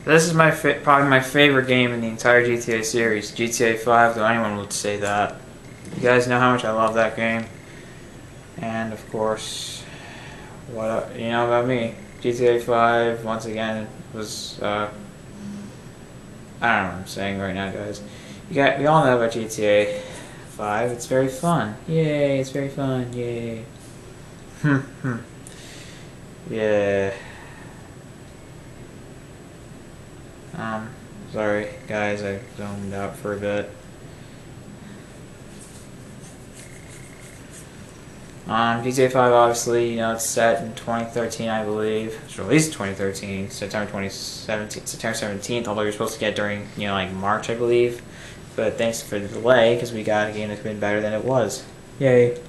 This is probably my favorite game in the entire GTA series. GTA 5, though anyone would say that. You guys know how much I love that game. And of course, what you know about me. GTA 5, once again, was, I don't know what I'm saying right now, guys. We all know about GTA 5. It's very fun. Yay, it's very fun. Yay. Yeah. Sorry, guys, I zoned out for a bit. GTA 5, obviously, you know, it's set in 2013, I believe. It was released in 2013, September 17th, although you're supposed to get during, you know, like March, I believe. But thanks for the delay, because we got a game that's been better than it was. Yay.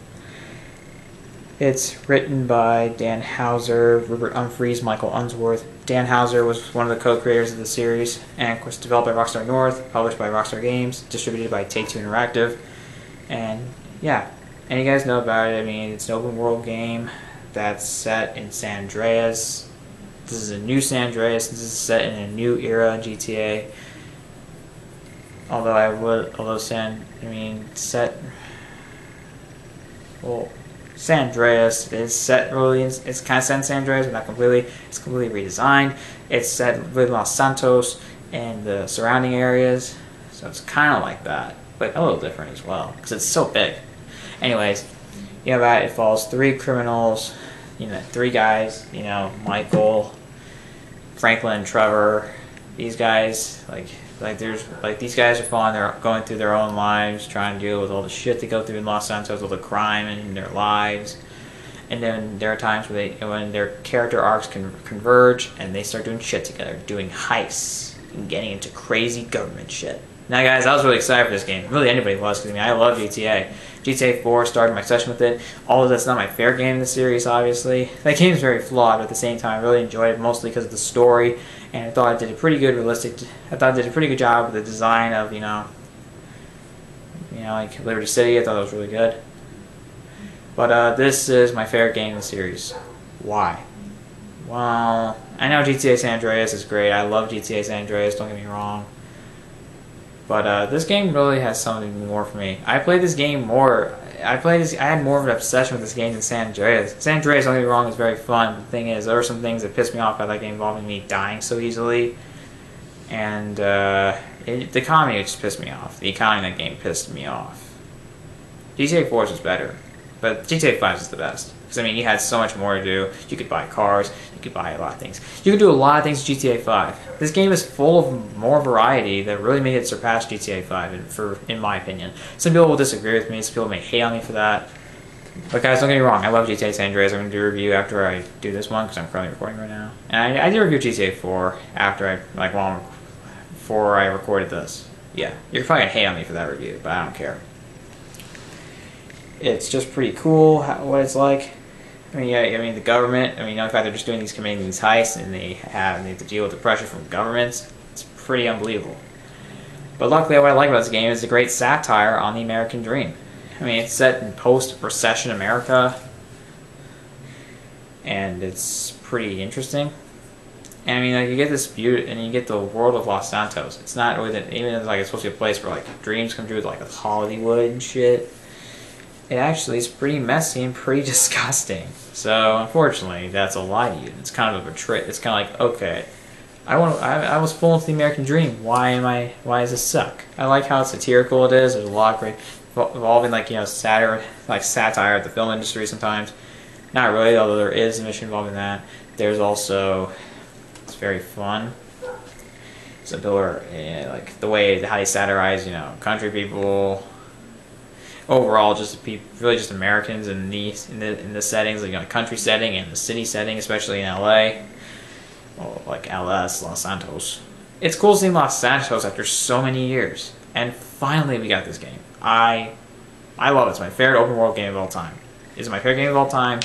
It's written by Dan Houser, Rupert Humphreys, Michael Unsworth. Dan Houser was one of the co-creators of the series, and of course developed by Rockstar North, published by Rockstar Games, distributed by Take-Two Interactive. And yeah, and you guys know about it. I mean, it's an open world game that's set in San Andreas. This is a new San Andreas. This is set in a new era GTA. San Andreas is set really, it's kind of set in San Andreas, but not completely. It's completely redesigned. It's set with Los Santos and the surrounding areas, so it's kind of like that, but a little different as well, because it's so big. Anyways, you know that it follows three criminals, you know, three guys, you know, Michael, Franklin, and Trevor. These guys, these guys are going through their own lives, trying to deal with all the shit they go through in Los Santos, all the crime in their lives. And then there are times when their character arcs can converge, and they start doing shit together, doing heists and getting into crazy government shit. Now, guys, I was really excited for this game. Really, anybody was, because I mean, I love GTA. GTA 4 started my session with it. Although that's not my favorite game in the series, obviously. That game is very flawed, but at the same time, I really enjoyed it, mostly because of the story. And I thought it did a pretty good job with the design of, you know, like Liberty City. I thought it was really good. But this is my favorite game in the series. Why? Well, I know GTA San Andreas is great. I love GTA San Andreas, don't get me wrong. But this game really has something more for me. I played this game more. I had more of an obsession with this game than San Andreas. San Andreas, don't get me wrong, is very fun. The thing is, there were some things that pissed me off about that game involving me dying so easily. And the economy just pissed me off. The economy in that game pissed me off. GTA 4 was better, but GTA 5 is the best. Because, I mean, you had so much more to do. You could buy cars. You could buy a lot of things. You could do a lot of things in GTA 5. This game is full of more variety that really made it surpass GTA 5, in my opinion. Some people will disagree with me. Some people may hate on me for that. But, guys, don't get me wrong. I love GTA San Andreas. I'm going to do a review after I do this one, because I'm currently recording right now. And I did review GTA 4 before I recorded this. Yeah, you're probably going to hate on me for that review, but I don't care. It's just pretty cool what it's like. I mean, yeah, I mean the government. I mean, in fact, they're just committing these heists, and they have to deal with the pressure from governments. It's pretty unbelievable. But luckily, what I like about this game is a great satire on the American dream. I mean, it's set in post-recession America, and it's pretty interesting. And I mean, like, you get this beauty, and you get the world of Los Santos. It's not really even like it's supposed to be a place where like dreams come true, like Hollywood and shit. It actually is pretty messy and pretty disgusting. So, unfortunately, that's a lie to you. It's kind of a trick. It's kind of like, okay, I was full into the American dream. Why does this suck? I like how satirical it is. There's a lot of great, involving, like, you know, satire at the film industry sometimes. Not really, although there is a mission involving that. There's also, it's very fun. So, like, how they satirize, you know, country people. Overall, really just Americans in the settings, like, you know, country setting and the city setting, especially in LA, well, like Los Santos. It's cool seeing Los Santos after so many years, and finally we got this game. I love it. It's my favorite open world game of all time. Is it my favorite game of all time?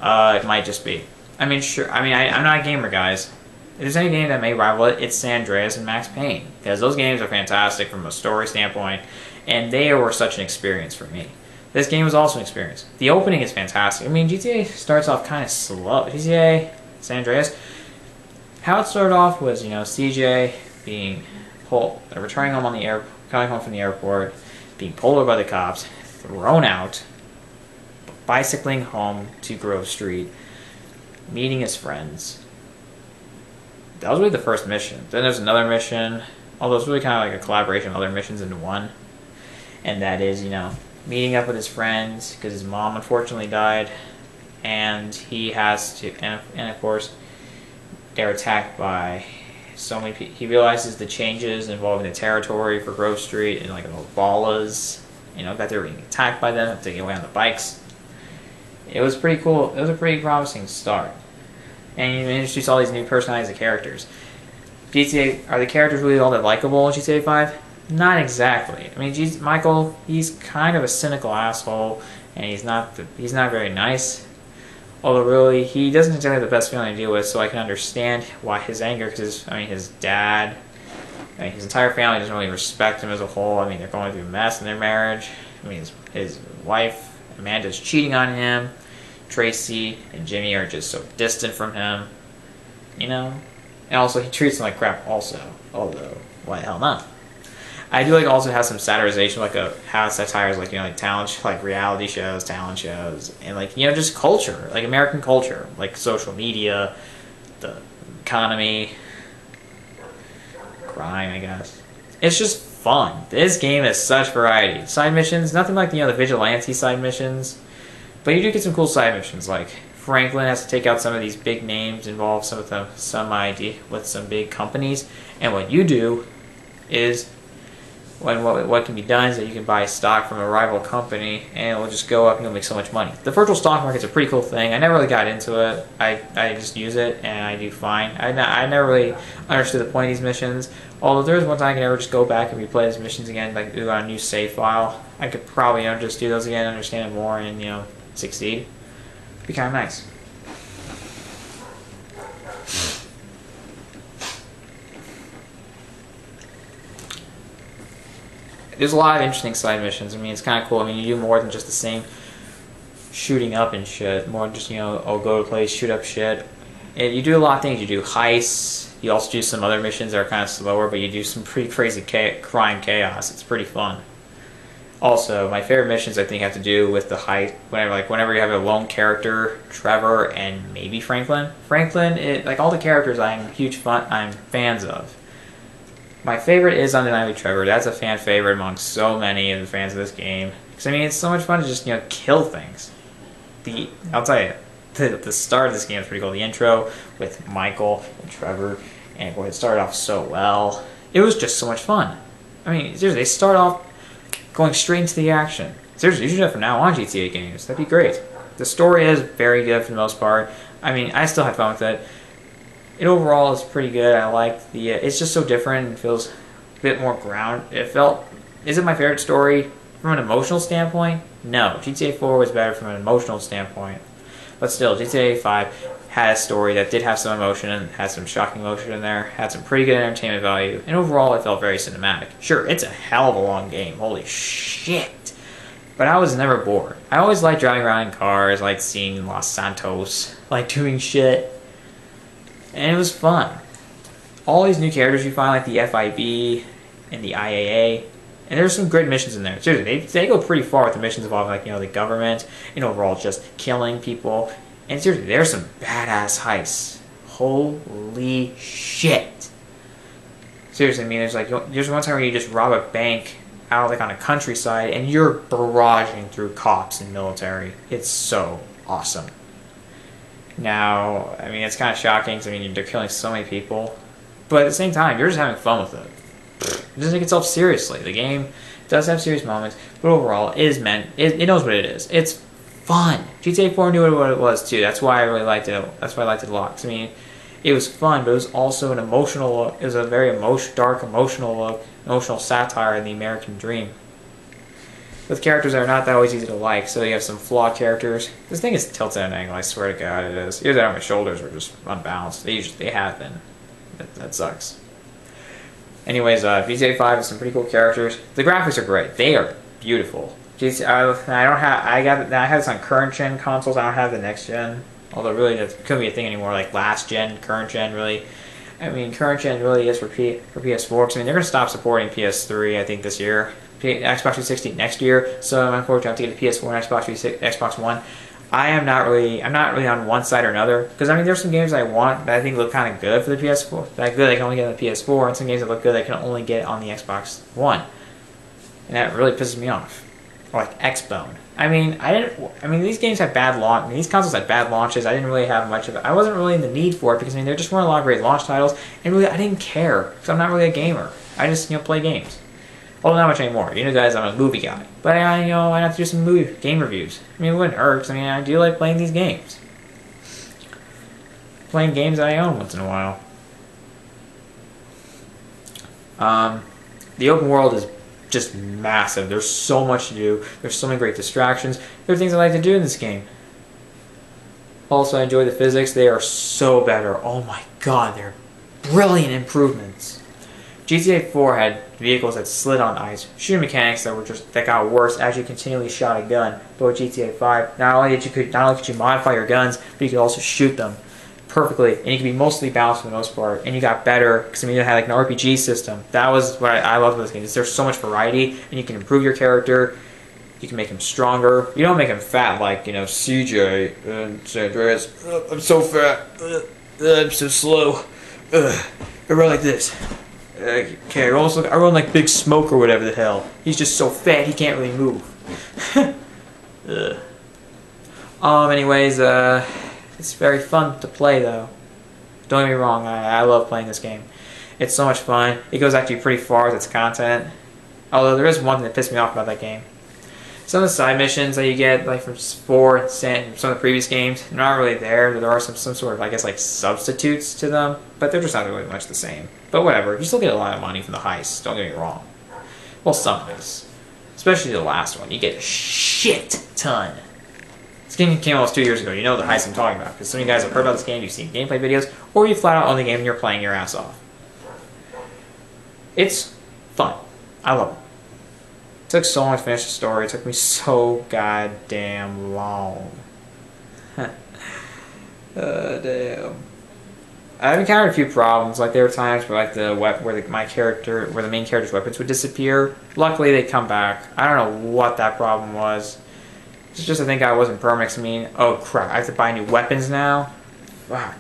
It might just be. I mean, sure. I mean, I'm not a gamer, guys. If there's any game that may rival it, it's San Andreas and Max Payne, because those games are fantastic from a story standpoint. And they were such an experience for me. This game was also an experience. The opening is fantastic. I mean, GTA starts off kind of slow. GTA San Andreas How it started off was, CJ being returning home on the coming home from the airport, being pulled over by the cops, thrown out, bicycling home to Grove Street, meeting his friends. That was really the first mission. Then there's another mission, although it's really kind of like a collaboration of other missions into one. And that is, meeting up with his friends because his mom unfortunately died, and he has to, and of course, they're attacked by so many people. He realizes the changes involving the territory for Grove Street and like the Ballas, that they were being attacked by them, have to get away on the bikes. It was pretty cool. It was a pretty promising start. And you introduce all these new personalities of characters. Are the characters really all that likable in GTA 5? Not exactly. I mean, Michael, he's kind of a cynical asshole, and he's not very nice. Although really, he doesn't exactly have the best feeling to deal with, so I can understand why his anger, because his dad, his entire family doesn't really respect him as a whole. I mean, they're going through a mess in their marriage. I mean, his wife, Amanda's cheating on him. Tracy and Jimmy are just so distant from him, And also, he treats them like crap also. Although, why the hell not? I do also have some satirization, how satires like talent, like reality shows, talent shows, and just culture, like American culture, like social media, the economy, crime, I guess. It's just fun. This game has such variety. Side missions, nothing like the vigilante side missions. But you do get some cool side missions, like Franklin has to take out some of these big names, involve some idea with some big companies, and what you do is, what can be done is that you can buy stock from a rival company, and it will just go up and you'll make so much money. The virtual stock market's a pretty cool thing. I never really got into it. I just use it, and I do fine. I never really understood the point of these missions, although there's one time I can ever just go back and replay these missions again, like do on a new save file. I could probably just do those again, understand it more, and succeed. Be kind of nice. There's a lot of interesting side missions. I mean, it's kind of cool. I mean, you do more than just the same shooting up and shit. More than just, go to a place, shoot up shit. You do a lot of things. You do heists. You also do some other missions that are kind of slower, but you do some pretty crazy crime chaos. It's pretty fun. Also, my favorite missions I think have to do with the heist. Whenever you have a lone character, Trevor and maybe Franklin. Franklin, all the characters I'm fans of. My favorite is undeniably Trevor. That's a fan favorite among so many of the fans of this game. Because it's so much fun to just kill things. I'll tell you, the start of this game is pretty cool. The intro with Michael and Trevor, and boy, it started off so well. It was just so much fun. I mean, seriously, they start off going straight into the action. Seriously, you should do that from now on GTA games. That'd be great. The story is very good for the most part. I mean, I still had fun with it. It overall is pretty good. I like the. It's just so different and feels a bit more ground. Is it my favorite story from an emotional standpoint? No. GTA 4 was better from an emotional standpoint. But still, GTA 5 had a story that did have some emotion and had some shocking emotion in there. Had some pretty good entertainment value. And overall, it felt very cinematic. Sure, it's a hell of a long game. Holy shit. But I was never bored. I always liked driving around in cars, liked seeing Los Santos, liked doing shit. And it was fun. All these new characters you find, like the FIB and the IAA, and there's some great missions in there. Seriously, they go pretty far with the missions involving, the government, and overall just killing people. And seriously, there's some badass heists. Holy shit. Seriously, I mean, there's one time where you just rob a bank out, on a countryside, and you're barraging through cops and military. It's so awesome. Now, I mean, it's kind of shocking because, they're killing so many people. But at the same time, you're just having fun with it. It doesn't take itself seriously. The game does have serious moments, but overall, it knows what it is. It's fun. GTA 4 knew what it was, too. That's why I really liked it. That's why I liked it a lot. 'Cause, it was fun, but it was also an emotional look. It was a very dark, emotional look, emotional satire in the American dream. With characters that are not that always easy to like, so you have some flawed characters. This thing is tilted at an angle, I swear to God it is. Either that or my shoulders are just unbalanced. They have been. That sucks. Anyways, GTA 5 has some pretty cool characters. The graphics are great. They are beautiful. I have this on current gen consoles. I don't have the next gen. Although really that couldn't be a thing anymore. Like last gen, current gen, really. I mean, current gen really is for PS4. 'Cause, I mean, they're gonna stop supporting PS3, I think, this year. Xbox 360 next year. So I'm unfortunately have to get a PS4 and Xbox One. I'm not really on one side or another, because I mean there's some games I want that I think look kind of good for the PS4, that good I can only get on the PS4, and some games that look good I can only get on the Xbox One, and that really pisses me off. Or like X-Bone. I mean these games have bad launch. I mean, these consoles had bad launches. I didn't really have much of it. I wasn't really in the need for it because I mean there just weren't a lot of great launch titles, and really I didn't care because I'm not really a gamer. I just play games. Well, not much anymore. You know, guys, I'm a movie guy. But I have to do some game reviews. I mean, it wouldn't hurt, 'cause I mean, I do like playing these games. Playing games that I own once in a while. The open world is just massive. There's so much to do. There's so many great distractions. There are things I like to do in this game. Also, I enjoy the physics. They are so better. Oh my god, they're brilliant improvements. GTA 4 had vehicles that slid on ice, shooting mechanics that got worse as you continually shot a gun. But with GTA 5, not only could you modify your guns, but you could also shoot them perfectly, and you could be mostly balanced for the most part. And you got better because I mean you had like an RPG system. That was what I loved about this game. There's so much variety, and you can improve your character. You can make him stronger. You don't make him fat like CJ and San Andreas. I'm so fat. I'm so slow. I run like this. Okay, I run like Big Smoke or whatever the hell. He's just so fat he can't really move. Anyways, it's very fun to play though. Don't get me wrong, I love playing this game. It's so much fun. It goes actually pretty far with its content. Although there is one thing that pissed me off about that game. Some of the side missions that you get, like from 4 and some of the previous games, they're not really there. There are some sort of, I guess, like substitutes to them, but they're just not really much the same. But whatever, you still get a lot of money from the heists, don't get me wrong. Well, some heists. Especially the last one, you get a shit ton. This game came almost 2 years ago, you know the heist I'm talking about, because some of you guys have heard about this game, you've seen gameplay videos, or you flat out own the game and you're playing your ass off. It's fun. I love it. It took so long to finish the story. It took me so goddamn long. Damn. I've encountered a few problems. Like there were times where like where the main character's weapons would disappear. Luckily, they come back. I don't know what that problem was. It's just I think I wasn't permanent. I mean, oh crap! I have to buy new weapons now. Fuck!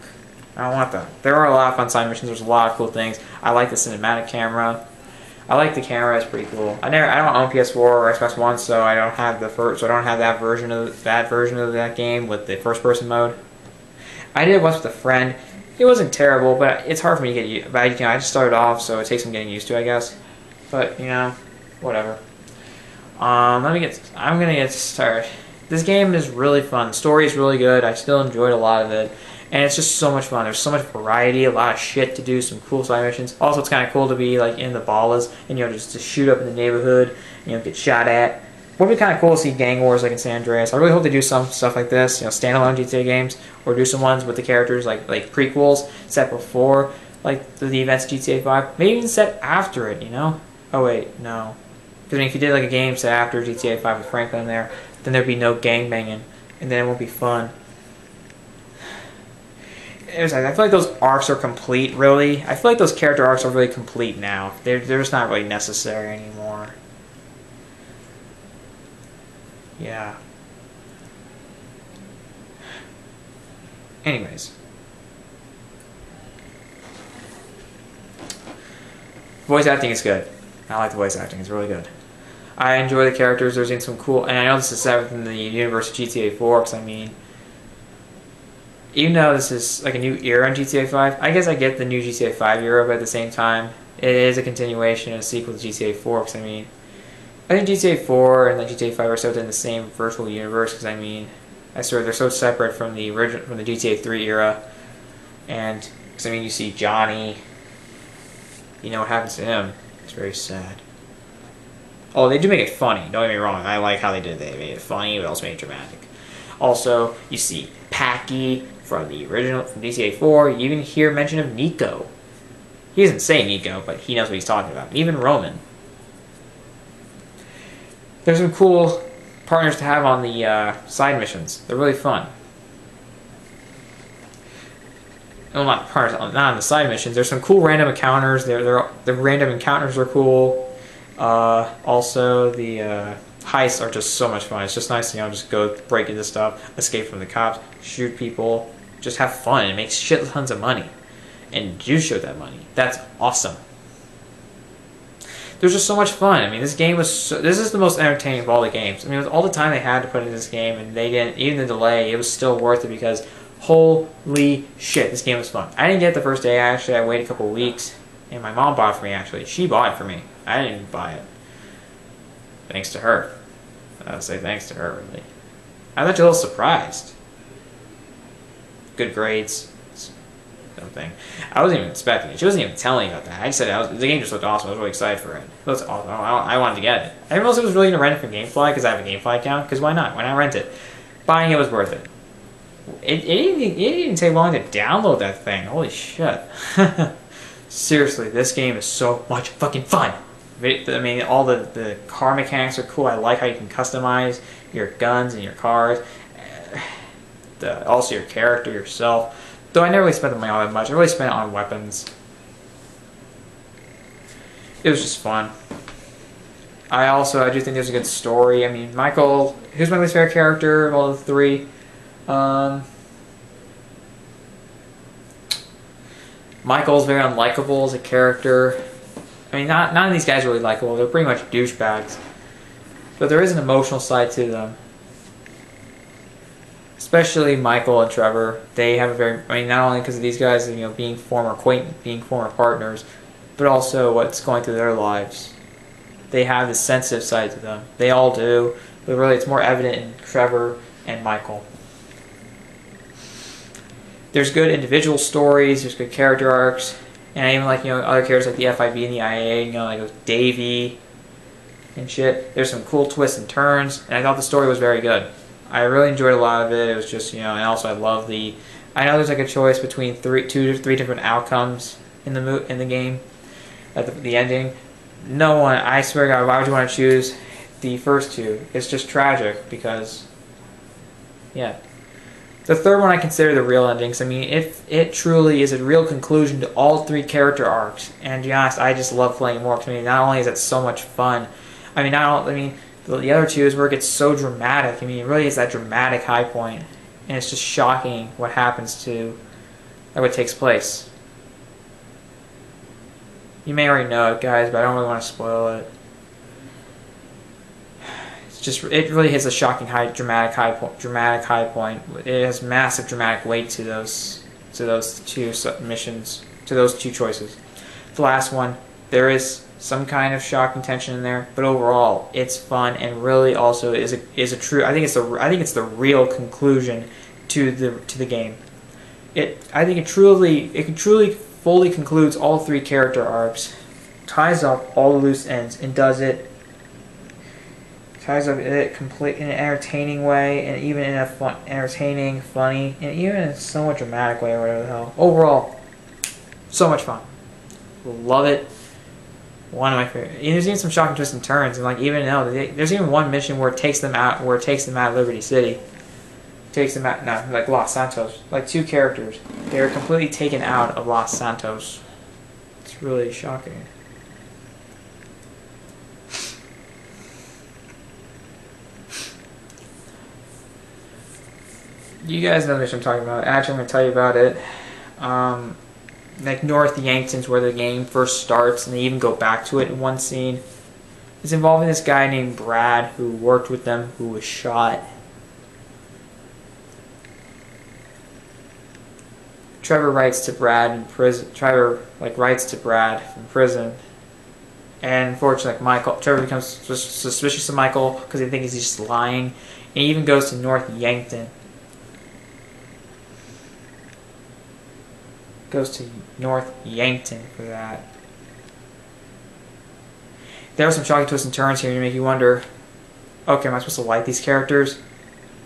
I don't want that. There are a lot of fun side missions. There's a lot of cool things. I like the cinematic camera. I like the camera. It's pretty cool. I don't own PS4 or Xbox One, so I don't have that version of that game with the first-person mode. I did it once with a friend. It wasn't terrible, but it's hard for me to get used. But I just started off, so it takes some getting used to, I guess. But whatever. I'm gonna get started. This game is really fun. The story is really good. I still enjoyed a lot of it. And it's just so much fun. There's so much variety, a lot of shit to do, some cool side missions. Also, it's kind of cool to be like in the ballas and just to shoot up in the neighborhood, get shot at. Would be kind of cool to see gang wars like in San Andreas. I really hope they do some stuff like this, standalone GTA games, or do some ones with the characters like prequels set before like the events of GTA 5, maybe even set after it. Oh wait, no, because if you did like a game set after GTA 5 with Franklin in there, then there'd be no gang banging, and then it won't be fun. I feel like those arcs are complete, really. I feel like those character arcs are really complete now. They're just not really necessary anymore. Yeah. Anyways. Voice acting is good. I like the voice acting. It's really good. I enjoy the characters. There's some cool... And I know this is set within the universe of GTA 4, because even though this is like a new era in GTA 5, I guess I get the new GTA 5 era, but at the same time, it is a continuation and a sequel to GTA 4, because I think GTA 4 and GTA 5 are set in the same virtual universe, because they're so separate from the GTA 3 era, and because you see Johnny, what happens to him. It's very sad. Oh, they do make it funny, don't get me wrong, I like how they did it. They made it funny, but also made it dramatic. Also, you see Packy from the original, from GTA 4. You even hear mention of Nico. He doesn't say Nico, but he knows what he's talking about. Even Roman. There's some cool partners to have on the side missions. They're really fun. well, not on the side missions. There's some cool random encounters. The random encounters are cool. Also, the heists are just so much fun. It's just nice to, just go break into stuff, escape from the cops, shoot people, just have fun. It makes shit tons of money. And you show that money. That's awesome. There's just so much fun. I mean, this game was this is the most entertaining of all the games. I mean, with all the time they had to put in this game, and they didn't, even the delay, it was still worth it because holy shit, this game was fun. I didn't get it the first day, actually. I waited a couple weeks, and my mom bought it for me, actually. She bought it for me. I didn't even buy it. Thanks to her. I would say thanks to her, really. I was a little surprised. Good grades. Something. I wasn't even expecting it. She wasn't even telling me about that. I just said the game just looked awesome. I was really excited for it. It was awesome. I wanted to get it. I didn't realize it was really going to rent it from GameFly because I have a GameFly account. Because why not? Why not rent it? Buying it was worth it. It didn't even take long to download that thing. Holy shit. Seriously, this game is so much fucking fun. I mean, all the car mechanics are cool. I like how you can customize your guns and your cars. Also your character, yourself. Though I never really spent the money all that much. I really spent it on weapons. It was just fun. I do think there's a good story. I mean, Michael, who's my least favorite character of all the three? Michael's very unlikable as a character. I mean, none of these guys are really likable. They're pretty much douchebags. But there is an emotional side to them. Especially Michael and Trevor. They have a very, I mean, not only because of these guys, being former partners, but also what's going through their lives. They have this sensitive side to them. They all do, but really it's more evident in Trevor and Michael. There's good individual stories, there's good character arcs, and I even like, other characters like the FIB and the IA, like Davey and shit. There's some cool twists and turns, and I thought the story was very good. I really enjoyed a lot of it. It was just, and also I love I know there's like a choice between 2 to 3 different outcomes in the game at the ending. No one, I swear to God, why would you want to choose the first two? It's just tragic because, yeah. The third one I consider the real endings. I mean, it truly is a real conclusion to all 3 character arcs. And to be honest, I just love playing more. I mean, not only is it so much fun, the other 2 is where it gets so dramatic. I mean, it really is that dramatic high point, and it's just shocking what happens what takes place. You may already know it, guys, but I don't really want to spoil it. It really hits a shocking dramatic high point. It has massive dramatic weight to those 2 missions, to those 2 choices. The last one, there is some kind of shocking tension in there, but overall, it's fun and really also is a true. I think it's the real conclusion to the game. I think it truly fully concludes all 3 character arcs, ties up all the loose ends, and ties up it complete in an entertaining way, and even in a entertaining, funny, and even in a somewhat dramatic way, or whatever the hell. Overall, so much fun. Love it. One of my favorite. There's even some shocking twists and turns, and there's even one mission where it takes them out of Liberty City. Takes them out, no, like Los Santos. Like 2 characters, they are completely taken out of Los Santos. It's really shocking. You guys know what I'm talking about. Actually, I'm going to tell you about it. Like North Yankton's where the game first starts, and they even go back to it in one scene. It's involving this guy named Brad who worked with them, who was shot. Trevor writes to Brad in prison. Trevor writes to Brad from prison, and unfortunately, Trevor becomes suspicious of Michael because he thinks he's just lying, and he even goes to North Yankton. Goes to North Yankton for that. There are some shocking twists and turns here to make you wonder, okay, am I supposed to like these characters?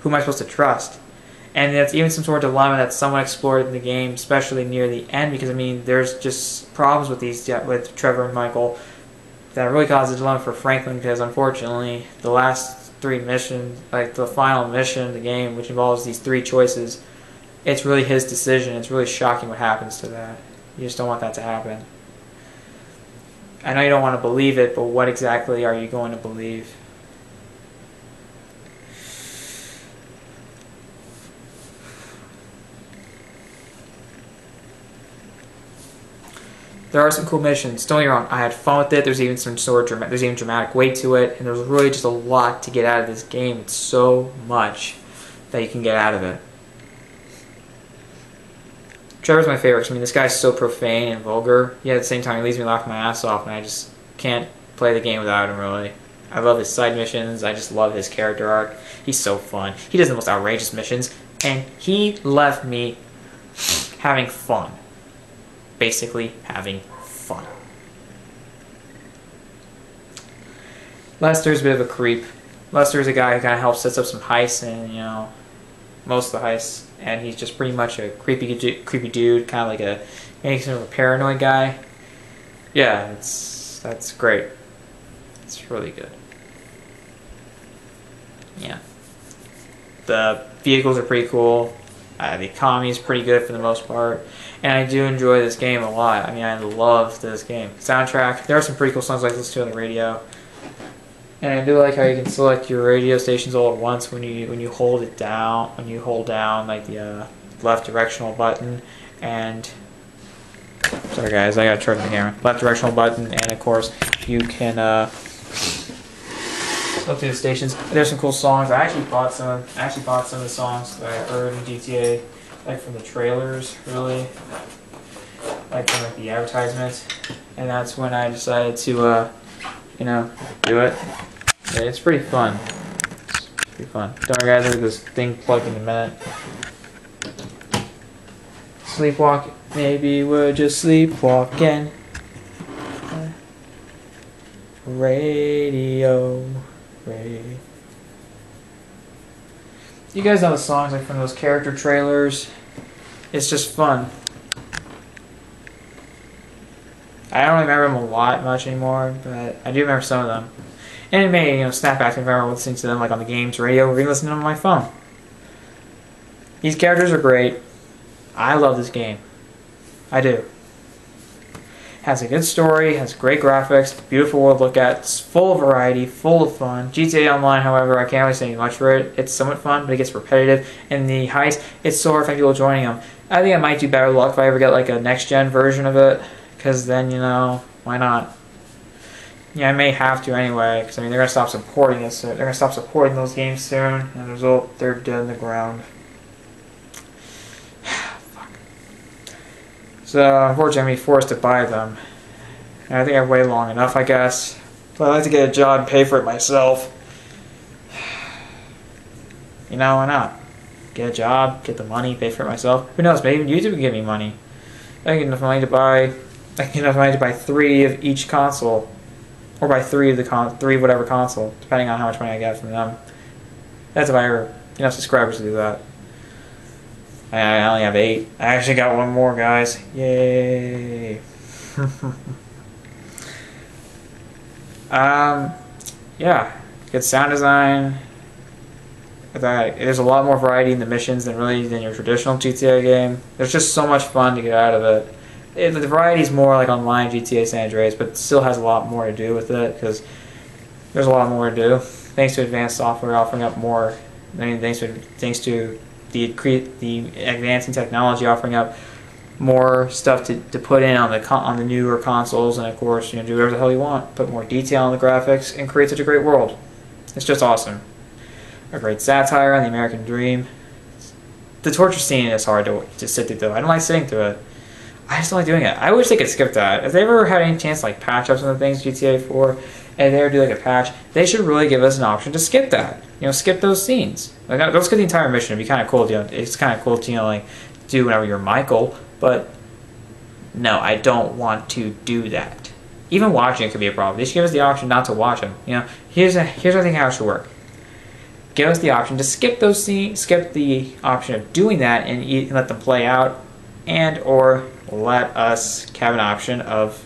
Who am I supposed to trust? And that's even some sort of dilemma that's somewhat explored in the game, especially near the end, because there's just problems with Trevor and Michael that really causes a dilemma for Franklin, because unfortunately the last 3 missions, like the final mission of the game, which involves these 3 choices, it's really his decision. It's really shocking what happens to that. You just don't want that to happen. I know you don't want to believe it, but what exactly are you going to believe? There are some cool missions. Don't get me wrong. I had fun with it. There's even some sort of there's even dramatic weight to it, and there's really just a lot to get out of this game. It's so much that you can get out of it. Trevor's my favorite. I mean, this guy's so profane and vulgar. Yet at the same time, he leaves me laughing my ass off, and I just can't play the game without him. Really, I love his side missions. I just love his character arc. He's so fun. He does the most outrageous missions, and he left me having fun. Basically having fun. Lester's a bit of a creep. Lester's a guy who kind of helps sets up some heists and, you know, most of the heists, and he's just pretty much a creepy dude, kind of like a maybe sort of a paranoid guy. Yeah, that's great. It's really good. Yeah. The vehicles are pretty cool. The economy is pretty good for the most part. And I do enjoy this game a lot. I mean, I love this game. Soundtrack, there are some pretty cool songs I listen to on the radio. And I do like how you can select your radio stations all at once when you hold it down, when you hold down like the left directional button and sorry guys, I gotta turn the camera. Left directional button, and of course you can look through the stations. There's some cool songs. I actually bought some of the songs that I heard in GTA, like from the trailers, really, like from like the advertisements, and that's when I decided to, you know, do it. Yeah, it's pretty fun. It's pretty fun. Don't worry, guys. Look at this thing plugged in a minute. Sleepwalk. Maybe we're just sleepwalking. Radio. You guys know the songs like from those character trailers. It's just fun. I don't remember them a lot much anymore, but I do remember some of them. And it may, you know, snap back to me if I'm listening to them like on the games radio or even listening to them on my phone. These characters are great. I love this game. I do. Has a good story, has great graphics, beautiful world to look at, it's full of variety, full of fun. GTA Online, however, I can't really say much for it. It's somewhat fun, but it gets repetitive. And the heist, it's so hard to find people joining them. I think I might do better luck if I ever get like a next-gen version of it, because then, you know, why not? Yeah, I may have to anyway, because I mean, they're going to stop supporting it, so they're going to stop supporting those games soon, and as a result, they're dead in the ground. So, unfortunately, I'm going to be forced to buy them. And I think I've waited long enough, I guess. But I'd like to get a job and pay for it myself. You know, why not? Get a job, get the money, pay for it myself. Who knows, maybe YouTube can give me money. I can get enough money to buy 3 of each console. Or buy 3 of the three of whatever console, depending on how much money I get from them. That's if I ever enough subscribers to do that. I only have 8. I actually got 1 more, guys. Yay. Yeah. Good sound design. There's a lot more variety in the missions than your traditional GTA game. There's just so much fun to get out of it. The variety is more like online GTA San Andreas, but it still has a lot more to do with it because there's a lot more to do. Thanks to advanced software offering up more. I mean, thanks to the advancing technology offering up more stuff to put in on the newer consoles, and of course, you know, do whatever the hell you want, put more detail on the graphics, and create such a great world. It's just awesome. A great satire on the American dream. The torture scene is hard to sit through, though. I don't like sitting through it. I just don't like doing it. I wish they could skip that. If they ever had any chance to like patch up some of the things GTA 4, and they ever do like a patch, they should really give us an option to skip that. You know, skip those scenes. Like, don't skip the entire mission. It'd be kind of cool. You know, it's kind of cool to, you know, like do whenever you're Michael. But no, I don't want to do that. Even watching it could be a problem. They should give us the option not to watch them. You know, here's I think how it should work. Give us the option to skip those scenes, skip the option of doing that, and let them play out, and or let us have an option of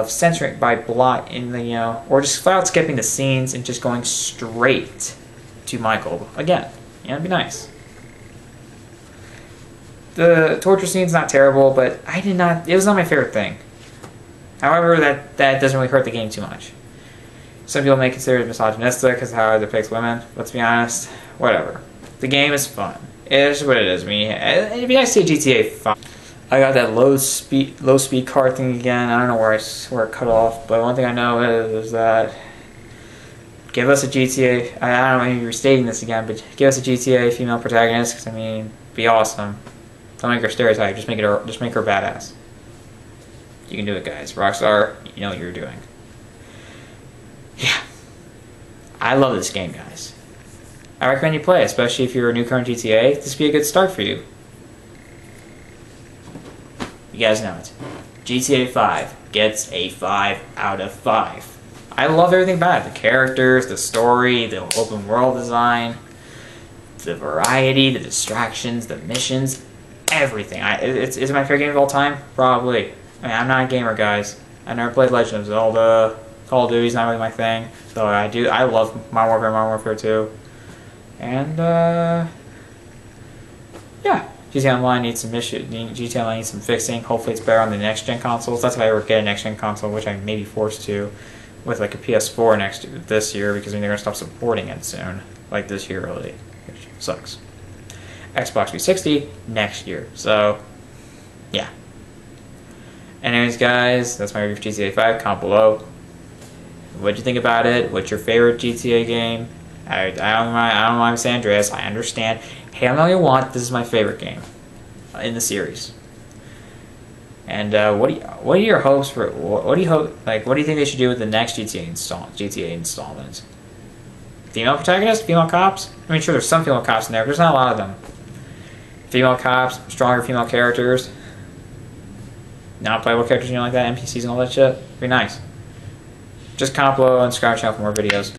censoring by blot in the, you know, or just flat out skipping the scenes and just going straight to Michael again. You know, it'd be nice. The torture scene's not terrible, but it was not my favorite thing. However, that doesn't really hurt the game too much. Some people may consider it misogynistic because of how it depicts women. Let's be honest. Whatever. The game is fun. It is what it is. I mean, it'd be nice to see GTA 5. I got that low speed car thing again. I don't know where it cut off, but one thing I know is that give us a GTA. I don't know, maybe restating this again, but give us a GTA female protagonist. Because I mean, be awesome. Don't make her stereotype. Just make her badass. You can do it, guys. Rockstar, you know what you're doing. Yeah, I love this game, guys. I recommend you play, especially if you're a newcomer in GTA. This would be a good start for you. You guys know it. GTA 5 gets a 5 out of 5. I love everything about it. The characters, the story, the open world design, the variety, the distractions, the missions, everything. Is it my favorite game of all time? Probably. I mean, I'm not a gamer, guys. I never played Legend of Zelda. Call of Duty's not really my thing. So I love Modern Warfare 2. And, yeah. GTA Online needs some GTA Online needs some fixing. Hopefully it's better on the next-gen consoles. That's if I ever get a next-gen console, which I may be forced to, with like a PS4 this year, because they're going to stop supporting it soon. Like this year, really. Which sucks. Xbox 360 next year. So, yeah. Anyways, guys, that's my review of GTA 5. Comment below. What'd you think about it? What's your favorite GTA game? I don't mind San Andreas. I understand. Hate all you want. This is my favorite game in the series. And what are your hopes for? What do you hope? Like, what do you think they should do with the next GTA installment? Female protagonists, female cops. I mean, sure, there's some female cops in there, but there's not a lot of them. Female cops, stronger female characters, non-playable characters, like that, NPCs and all that shit. Be nice. Just comment below and subscribe to the channel for more videos.